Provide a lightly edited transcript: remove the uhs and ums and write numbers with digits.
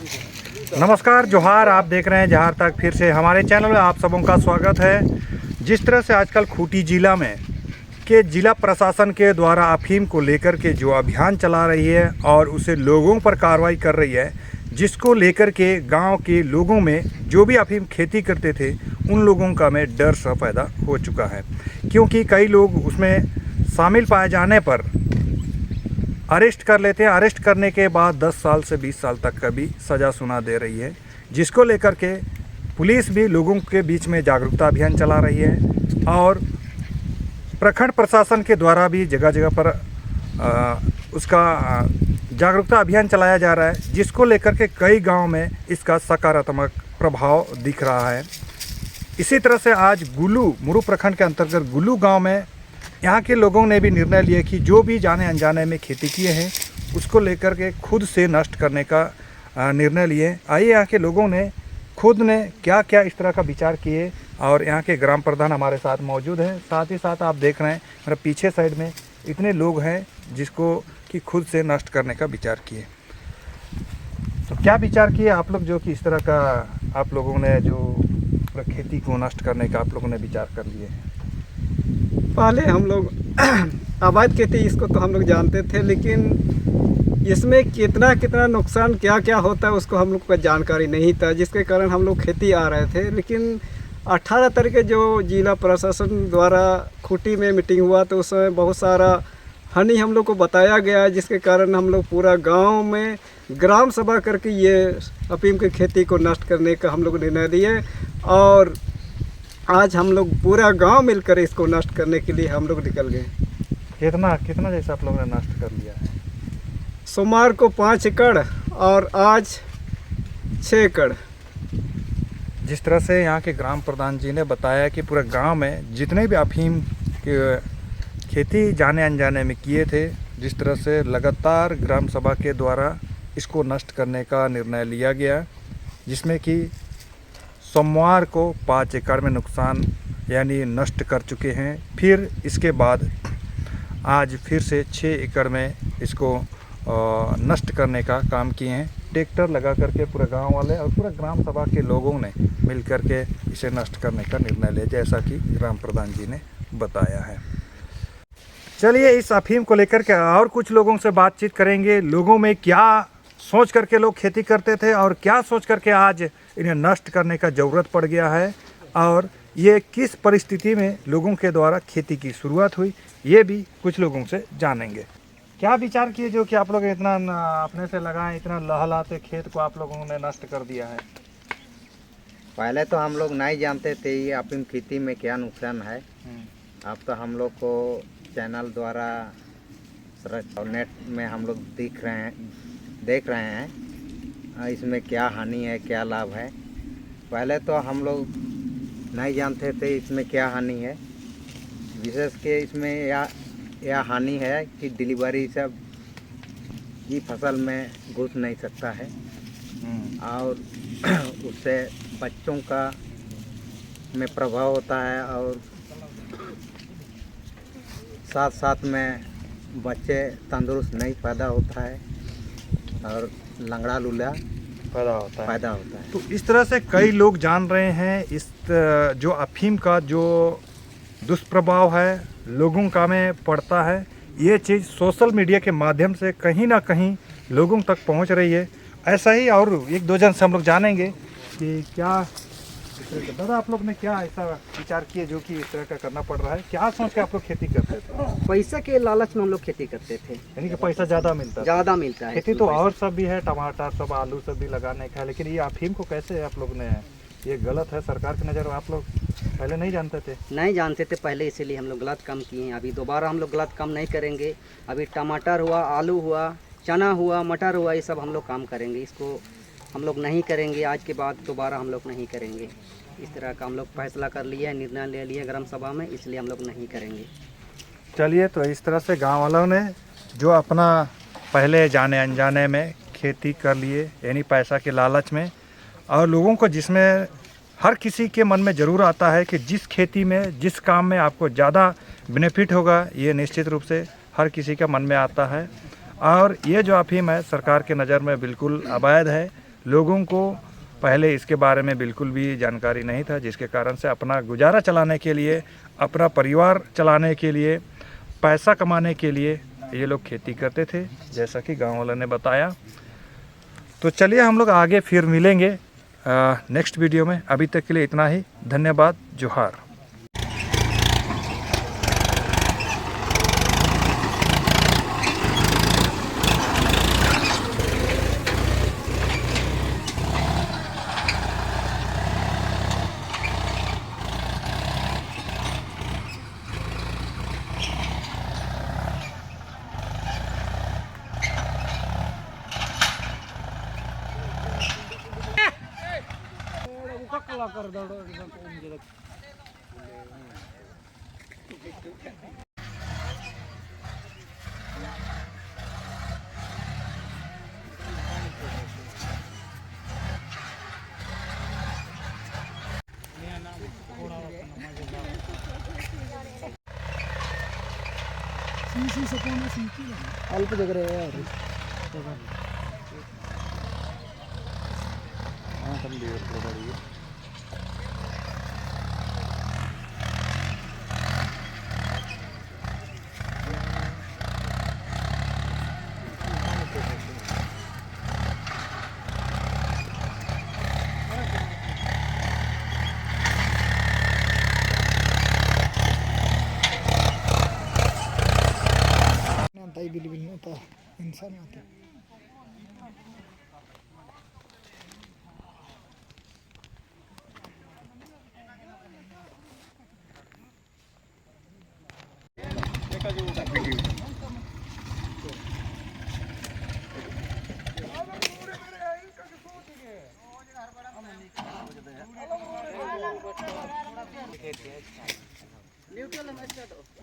नमस्कार, जोहार। आप देख रहे हैं जहार तक। फिर से हमारे चैनल में आप सबों का स्वागत है। जिस तरह से आजकल खूंटी जिला में के जिला प्रशासन के द्वारा अफीम को लेकर के जो अभियान चला रही है और उसे लोगों पर कार्रवाई कर रही है, जिसको लेकर के गांव के लोगों में जो भी अफीम खेती करते थे उन लोगों का में डर सा पैदा हो चुका है, क्योंकि कई लोग उसमें शामिल पाए जाने पर अरेस्ट कर लेते हैं। अरेस्ट करने के बाद 10 साल से 20 साल तक का भी सज़ा सुना दे रही है, जिसको लेकर के पुलिस भी लोगों के बीच में जागरूकता अभियान चला रही है और प्रखंड प्रशासन के द्वारा भी जगह जगह पर उसका जागरूकता अभियान चलाया जा रहा है, जिसको लेकर के कई गांव में इसका सकारात्मक प्रभाव दिख रहा है। इसी तरह से आज गुल्लू मुरु प्रखंड के अंतर्गत गुल्लू गाँव में यहाँ के लोगों ने भी निर्णय लिया कि जो भी जाने अनजाने में खेती किए हैं उसको लेकर के खुद से नष्ट करने का निर्णय लिए। आइए यहाँ के लोगों ने खुद ने क्या क्या इस तरह का विचार किए, और यहाँ के ग्राम प्रधान हमारे साथ मौजूद हैं। साथ ही साथ आप देख रहे हैं मेरे पीछे साइड में इतने लोग हैं जिसको कि खुद से नष्ट करने का विचार किए। तो क्या विचार किए आप लोग, जो कि इस तरह का आप लोगों ने जो खेती को नष्ट करने का आप लोगों ने विचार कर लिए? पहले हम लोग अवैध खेती इसको तो हम लोग जानते थे, लेकिन इसमें कितना कितना नुकसान क्या क्या होता है उसको हम लोग को जानकारी नहीं था, जिसके कारण हम लोग खेती आ रहे थे। लेकिन 18 तारीख के जो जिला प्रशासन द्वारा खूंटी में मीटिंग हुआ तो उसमें बहुत सारा हानि हम लोग को बताया गया, जिसके कारण हम लोग पूरा गांव में ग्राम सभा करके ये अफीम की खेती को नष्ट करने का हम लोग निर्णय लिए। और आज हम लोग पूरा गांव मिलकर इसको नष्ट करने के लिए हम लोग निकल गए। कितना जैसा आप लोगों ने नष्ट कर लिया है? सोमवार को 5 एकड़ और आज 6 एकड़। जिस तरह से यहाँ के ग्राम प्रधान जी ने बताया कि पूरे गांव में जितने भी अफीम के खेती जाने अनजाने में किए थे, जिस तरह से लगातार ग्राम सभा के द्वारा इसको नष्ट करने का निर्णय लिया गया, जिसमें कि सोमवार को 5 एकड़ में नुकसान यानी नष्ट कर चुके हैं। फिर इसके बाद आज फिर से 6 एकड़ में इसको नष्ट करने का काम किए हैं। ट्रैक्टर लगा करके पूरे गांव वाले और पूरा ग्राम सभा के लोगों ने मिल करके इसे नष्ट करने का निर्णय लिया, जैसा कि ग्राम प्रधान जी ने बताया है। चलिए इस अफीम को लेकर के और कुछ लोगों से बातचीत करेंगे। लोगों में क्या सोच करके लोग खेती करते थे और क्या सोच करके आज इन्हें नष्ट करने का ज़रूरत पड़ गया है, और ये किस परिस्थिति में लोगों के द्वारा खेती की शुरुआत हुई, ये भी कुछ लोगों से जानेंगे। क्या विचार किए जो कि आप लोग इतना अपने से लगाएं, इतना लहलाते खेत को आप लोगों ने नष्ट कर दिया है? पहले तो हम लोग नहीं जानते थे ये अफीम खेती में क्या नुकसान है। अब तो हम लोग को चैनल द्वारा और नेट में हम लोग देख रहे हैं इसमें क्या हानि है क्या लाभ है। पहले तो हम लोग नहीं जानते थे इसमें क्या हानि है। विशेष के इसमें यह हानि है कि डिलीवरी सब ये फसल में घुस नहीं सकता है, और उससे बच्चों का में प्रभाव होता है, और साथ साथ में बच्चे तंदुरुस्त नहीं पैदा होता है और लंगड़ा लूला पैदा होता है। तो इस तरह से कई लोग जान रहे हैं इस जो अफीम का जो दुष्प्रभाव है लोगों का में पड़ता है। ये चीज़ सोशल मीडिया के माध्यम से कहीं ना कहीं लोगों तक पहुंच रही है। ऐसा ही और एक दो जन से हम लोग जानेंगे कि क्या दादा आप लोग ने क्या ऐसा विचार किए जो कि इस तरह का करना पड़ रहा है? क्या सोच के आप लोग खेती करते थे? पैसा के लालच में हम लोग खेती करते थे, यानी कि पैसा ज़्यादा मिलता है। खेती तो और सब भी है, टमाटर सब आलू सब भी लगाने का, लेकिन ये अफीम को कैसे आप लोग ने, ये गलत है सरकार की नज़र में? आप लोग पहले नहीं जानते थे पहले, इसीलिए हम लोग गलत काम किए हैं। अभी दोबारा हम लोग गलत काम नहीं करेंगे। अभी टमाटर हुआ, आलू हुआ, चना हुआ, मटर हुआ, ये सब हम लोग काम करेंगे। इसको हम लोग नहीं करेंगे, आज के बाद दोबारा हम लोग नहीं करेंगे। इस तरह का हम लोग फैसला कर लिया, निर्णय ले लिया ग्राम सभा में, इसलिए हम लोग नहीं करेंगे। चलिए, तो इस तरह से गांव वालों ने जो अपना पहले जाने अनजाने में खेती कर लिए, यानी पैसा के लालच में, और लोगों को जिसमें हर किसी के मन में ज़रूर आता है कि जिस खेती में जिस काम में आपको ज़्यादा बेनिफिट होगा, ये निश्चित रूप से हर किसी के मन में आता है। और ये जो अफीम है सरकार के नज़र में बिल्कुल अवैध है, लोगों को पहले इसके बारे में बिल्कुल भी जानकारी नहीं था, जिसके कारण से अपना गुजारा चलाने के लिए, अपना परिवार चलाने के लिए, पैसा कमाने के लिए ये लोग खेती करते थे, जैसा कि गांव वालों ने बताया। तो चलिए हम लोग आगे फिर मिलेंगे नेक्स्ट वीडियो में। अभी तक के लिए इतना ही। धन्यवाद। जोहार। अल्प जग रहे हैं बिल्कुल होता इंसान आता न्यूट्रल में स्टार्ट हो